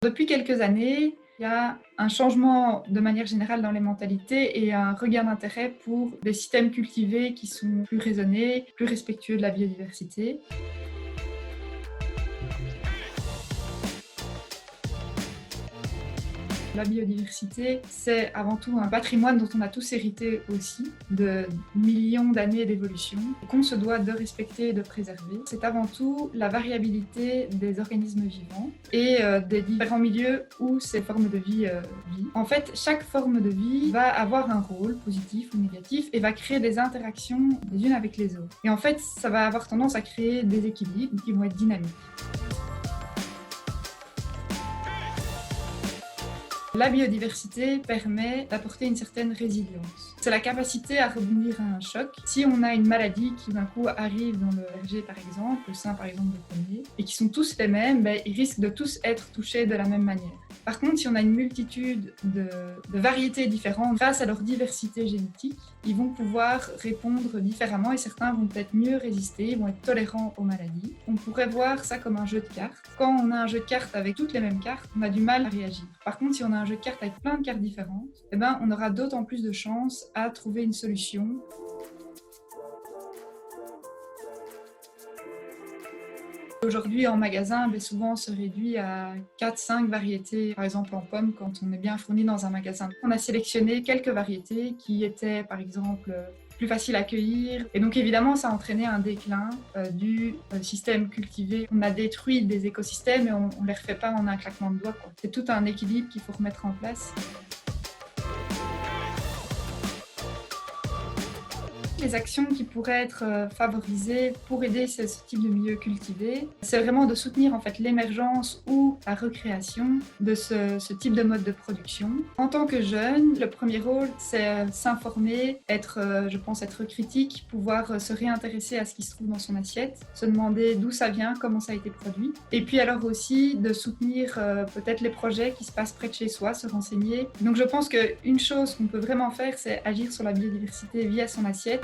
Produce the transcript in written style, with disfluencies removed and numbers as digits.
Depuis quelques années, il y a un changement de manière générale dans les mentalités et un regain d'intérêt pour des systèmes cultivés qui sont plus raisonnés, plus respectueux de la biodiversité. La biodiversité, c'est avant tout un patrimoine dont on a tous hérité aussi, de millions d'années d'évolution, qu'on se doit de respecter et de préserver. C'est avant tout la variabilité des organismes vivants et des différents milieux où ces formes de vie vivent. En fait, chaque forme de vie va avoir un rôle, positif ou négatif, et va créer des interactions les unes avec les autres. Et en fait, ça va avoir tendance à créer des équilibres qui vont être dynamiques. La biodiversité permet d'apporter une certaine résilience. C'est la capacité à rebondir à un choc. Si on a une maladie qui d'un coup arrive dans le verger par exemple, le sein par exemple de pommier, et qui sont tous les mêmes, ils risquent de tous être touchés de la même manière. Par contre, si on a une multitude de variétés différentes, grâce à leur diversité génétique, ils vont pouvoir répondre différemment et certains vont peut-être mieux résister, vont être tolérants aux maladies. On pourrait voir ça comme un jeu de cartes. Quand on a un jeu de cartes avec toutes les mêmes cartes, on a du mal à réagir. Par contre, si on a un jeu de cartes avec plein de cartes différentes, on aura d'autant plus de chances à trouver une solution. Aujourd'hui, en magasin, souvent on se réduit à 4-5 variétés, par exemple en pommes, quand on est bien fourni dans un magasin. On a sélectionné quelques variétés qui étaient, par exemple, plus faciles à cueillir. Et donc évidemment, ça a entraîné un déclin du système cultivé. On a détruit des écosystèmes et on ne les refait pas en un claquement de doigts, quoi. C'est tout un équilibre qu'il faut remettre en place. Les actions qui pourraient être favorisées pour aider ce type de milieu cultivé, c'est vraiment de soutenir en fait l'émergence ou la recréation de ce type de mode de production. En tant que jeune, le premier rôle, c'est s'informer, je pense, être critique, pouvoir se réintéresser à ce qui se trouve dans son assiette, se demander d'où ça vient, comment ça a été produit. Et puis alors aussi de soutenir peut-être les projets qui se passent près de chez soi, se renseigner. Donc je pense qu'une chose qu'on peut vraiment faire, c'est agir sur la biodiversité via son assiette.